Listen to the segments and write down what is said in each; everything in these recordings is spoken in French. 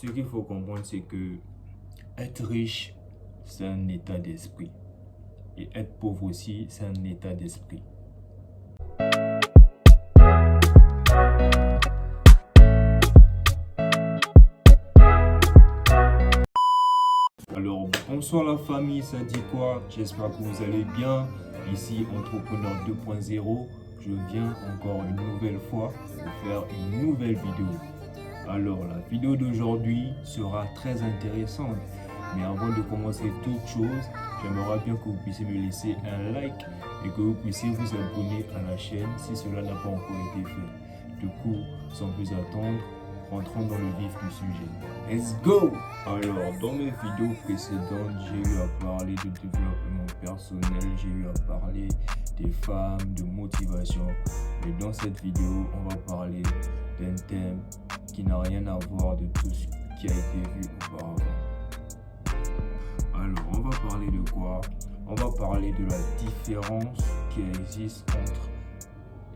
Ce qu'il faut comprendre, c'est que être riche, c'est un état d'esprit. Et être pauvre aussi, c'est un état d'esprit. Alors, bonsoir la famille, ça dit quoi? J'espère que vous allez bien. Ici, Entrepreneur 2.0, je viens encore une nouvelle fois pour faire une nouvelle vidéo. Alors, la vidéo d'aujourd'hui sera très intéressante. Mais avant de commencer toute chose, j'aimerais bien que vous puissiez me laisser un like et que vous puissiez vous abonner à la chaîne si cela n'a pas encore été fait. Du coup, sans plus attendre, rentrons dans le vif du sujet. Let's go! Alors, dans mes vidéos précédentes, j'ai eu à parler de développement personnel, j'ai eu à parler des femmes, de motivation. Mais dans cette vidéo, on va parler d'un thème qui n'a rien à voir de tout ce qui a été vu auparavant. Alors, on va parler de quoi? On va parler de la différence qui existe entre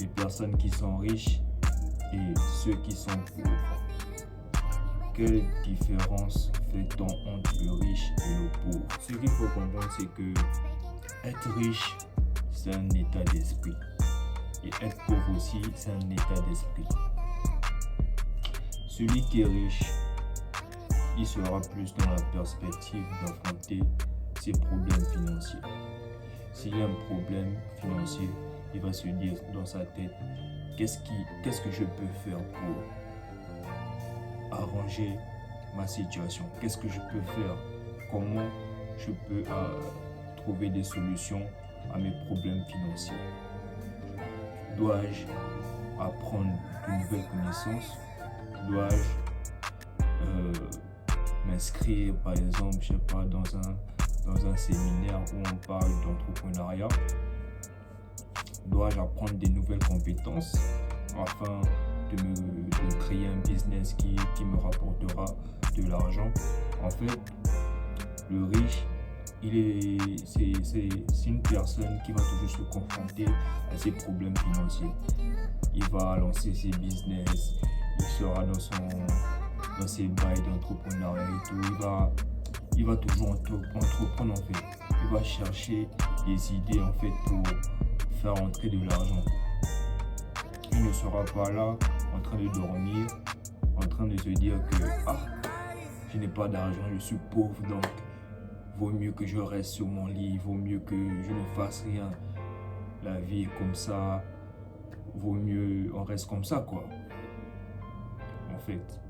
les personnes qui sont riches et ceux qui sont pauvres. Quelle différence fait-on entre le riche et le pauvre? Ce qu'il faut comprendre, c'est que être riche, c'est un état d'esprit. Et être pauvre aussi, c'est un état d'esprit. Celui qui est riche, il sera plus dans la perspective d'affronter ses problèmes financiers. S'il y a un problème financier, il va se dire dans sa tête, qu'est-ce que je peux faire pour arranger ma situation? Qu'est-ce que je peux faire? Comment je peux trouver des solutions à mes problèmes financiers? Dois-je apprendre de nouvelles connaissances? Dois-je m'inscrire par exemple, je sais pas, dans un séminaire où on parle d'entrepreneuriat? Dois-je apprendre des nouvelles compétences afin de créer un business qui me rapportera de l'argent? En fait, le riche, c'est une personne qui va toujours se confronter à ses problèmes financiers. Il va lancer ses business, il sera dans ses bails d'entrepreneuriat et tout. Il va toujours entreprendre en fait. Il va chercher des idées en fait pour faire entrer de l'argent. Il ne sera pas là en train de dormir, en train de se dire que je n'ai pas d'argent, je suis pauvre, donc vaut mieux que je reste sur mon lit, vaut mieux que je ne fasse rien. La vie est comme ça, vaut mieux on reste comme ça quoi. En fait,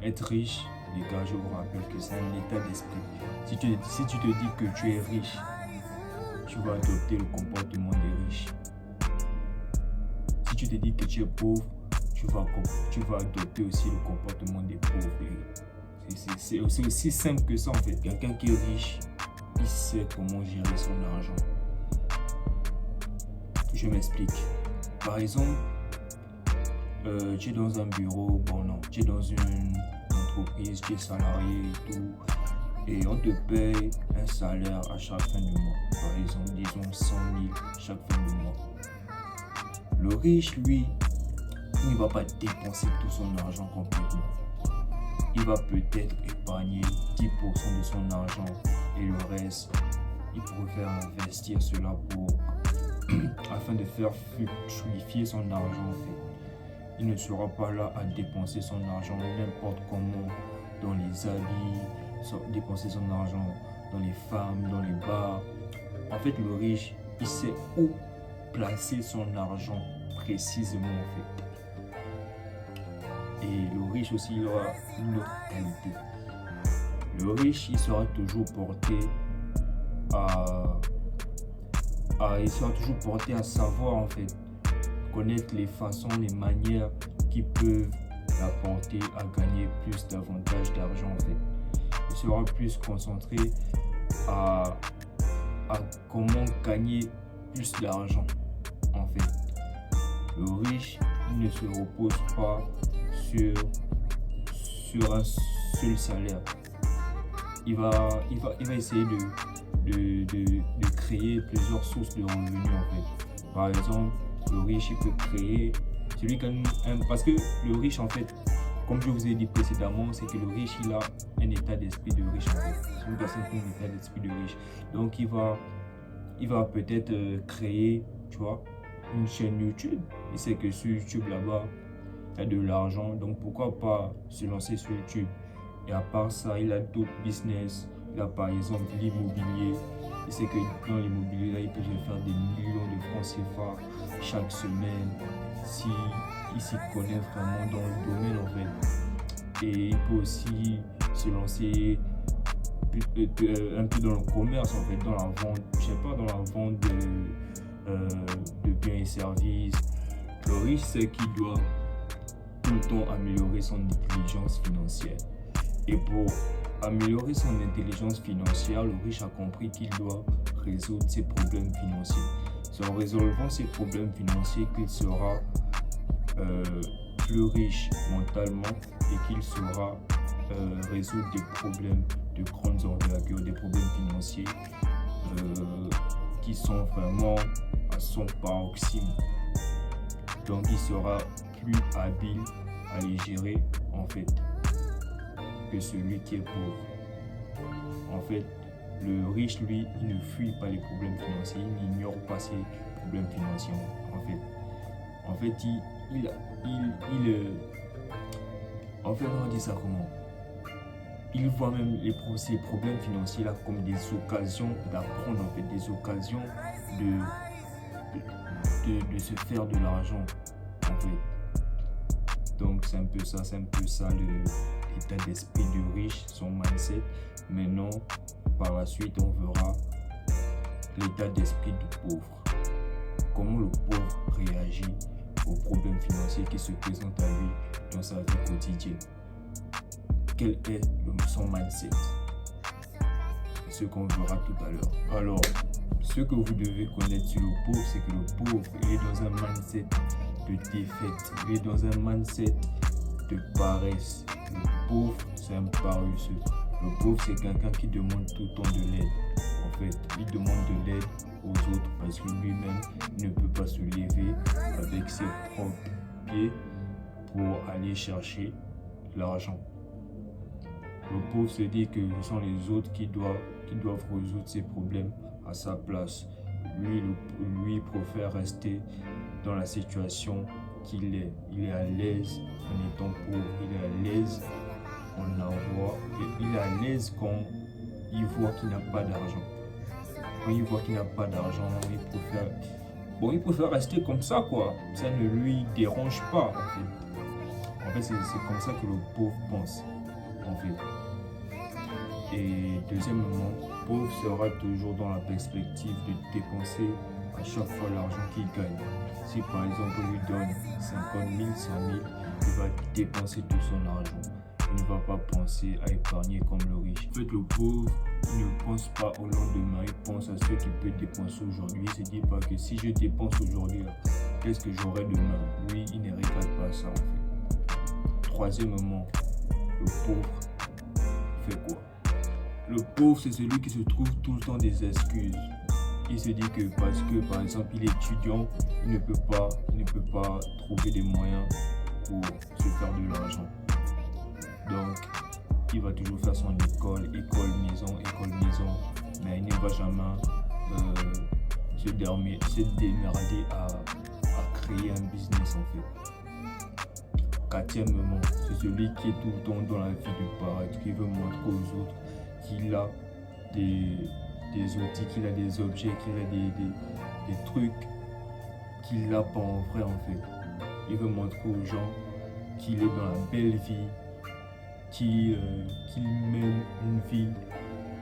être riche, les gars, je vous rappelle que c'est un état d'esprit. Si tu te dis que tu es riche, tu vas adopter le comportement des riches. Si tu te dis que tu es pauvre, tu vas adopter aussi le comportement des pauvres. C'est aussi simple que ça en fait. Quelqu'un qui est riche, il sait comment gérer son argent. Je m'explique. Par exemple, tu es dans un bureau, tu es dans une entreprise, tu es salarié et tout, et on te paye un salaire à chaque fin du mois. Par exemple, disons 100 000 chaque fin du mois. Le riche, lui, il ne va pas dépenser tout son argent complètement. Il va peut-être épargner 10% de son argent et le reste, il préfère investir cela afin de faire fructifier son argent en fait. Il ne sera pas là à dépenser son argent n'importe comment dans les habits, dépenser son argent dans les femmes, dans les bars. En fait, le riche, il sait où placer son argent précisément en fait. Et le riche aussi, il aura une autre qualité. Le riche, il sera toujours porté à savoir en fait, connaître les façons, les manières qui peuvent l'apporter à gagner plus davantage d'argent en fait. Il sera plus concentré à comment gagner plus d'argent en fait. Le riche, il ne se repose pas sur un seul salaire. Il va essayer de créer plusieurs sources de revenus en fait. Par exemple, le riche il peut créer parce que le riche en fait comme je vous ai dit précédemment, c'est que le riche, il a un état d'esprit de riche en fait. C'est une personne qui a un état d'esprit de riche. Donc il va peut-être créer, tu vois, une chaîne YouTube. Il sait que sur YouTube là-bas, il y a de l'argent. Donc pourquoi pas se lancer sur YouTube. Et à part ça, il a d'autres business. Il a par exemple l'immobilier. Il sait que dans l'immobilier, là, il peut faire des millions de francs CFA chaque semaine si il s'y connaît vraiment dans le domaine en fait. Et il peut aussi se lancer un peu dans le commerce en fait, dans la vente, je sais pas, dans la vente de biens et services. Le riche sait qu'il doit tout le temps améliorer son intelligence financière. Et pour améliorer son intelligence financière, le riche a compris qu'il doit résoudre ses problèmes financiers. C'est en résolvant ses problèmes financiers qu'il sera plus riche mentalement et qu'il saura résoudre des problèmes de grandes envergures, des problèmes financiers qui sont vraiment à son paroxysme. Donc il sera plus habile à les gérer en fait que celui qui est pauvre. En fait, le riche, lui, il ne fuit pas les problèmes financiers, il n'ignore pas ses problèmes financiers. En fait, on dit ça comment? Il voit même ces problèmes financiers là comme des occasions d'apprendre, en fait, des occasions de se faire de l'argent, en fait. Donc c'est un peu ça l'état d'esprit du riche, son mindset. Maintenant, par la suite, on verra l'état d'esprit du pauvre. Comment le pauvre réagit aux problèmes financiers qui se présentent à lui dans sa vie quotidienne. Quel est son mindset? C'est ce qu'on verra tout à l'heure. Alors, ce que vous devez connaître sur le pauvre, c'est que le pauvre, il est dans un mindset de défaite. Il est dans un mindset de paresse. Le pauvre, c'est un paresseux. Le pauvre, c'est quelqu'un qui demande tout le temps de l'aide. En fait, il demande de l'aide aux autres parce que lui-même ne peut pas se lever avec ses propres pieds pour aller chercher l'argent. Le pauvre se dit que ce sont les autres qui doivent résoudre ses problèmes à sa place. Lui préfère rester dans la situation qu'il est. Il est à l'aise en étant pauvre, il est à l'aise en avoir, et il est à l'aise quand il voit qu'il n'a pas d'argent. Quand il voit qu'il n'a pas d'argent, il préfère rester comme ça, quoi. Ça ne lui dérange pas, en fait. C'est comme ça que le pauvre pense, en fait. Et deuxièmement, le pauvre sera toujours dans la perspective de dépenser à chaque fois l'argent qu'il gagne. Si par exemple on lui donne 50 000, 100 000, il va dépenser tout son argent. Il ne va pas penser à épargner comme le riche. En fait, le pauvre, il ne pense pas au lendemain, il pense à ce qu'il peut dépenser aujourd'hui. Il ne se dit pas que si je dépense aujourd'hui, qu'est-ce que j'aurai demain? Lui, il ne regarde pas ça, en fait. Troisièmement, le pauvre fait quoi? Le pauvre, c'est celui qui se trouve tout le temps des excuses. Il se dit que parce que, par exemple, il est étudiant, il ne peut pas trouver des moyens pour se faire de l'argent. Donc, il va toujours faire son école, maison, mais il ne va jamais se démerder à créer un business, en fait. Quatrièmement, c'est celui qui est tout le temps dans la vie de paraître, qui veut montrer aux autres qu'il a des outils, qu'il a des objets, qu'il a des trucs qu'il n'a pas en vrai, en fait. Il veut montrer aux gens qu'il est dans la belle vie, qu'il mène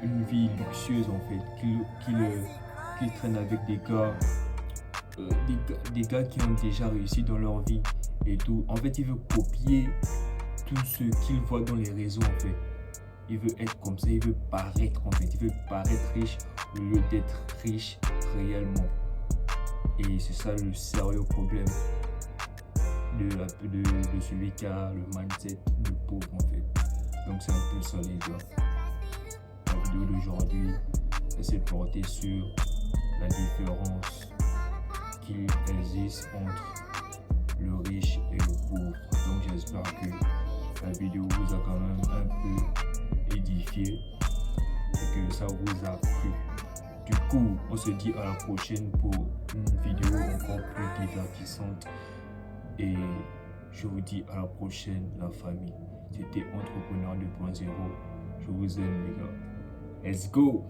une vie luxueuse, en fait, qu'il traîne avec des gars qui ont déjà réussi dans leur vie et tout. En fait, il veut copier tout ce qu'il voit dans les réseaux, en fait. Il veut être comme ça, il veut paraître, en fait. Il veut paraître riche au lieu d'être riche réellement. Et c'est ça le sérieux problème de celui qui a le mindset de pauvre, en fait. Donc c'est un peu ça, les gars. La vidéo d'aujourd'hui, c'est porter sur la différence qu'il existe entre le riche et le pauvre. Donc j'espère que la vidéo vous a quand même un peu édifié et que ça vous a plu. Du coup, on se dit à la prochaine pour une vidéo encore plus divertissante. Et je vous dis à la prochaine, la famille. C'était Entrepreneur 2.0. Je vous aime, les gars. Let's go!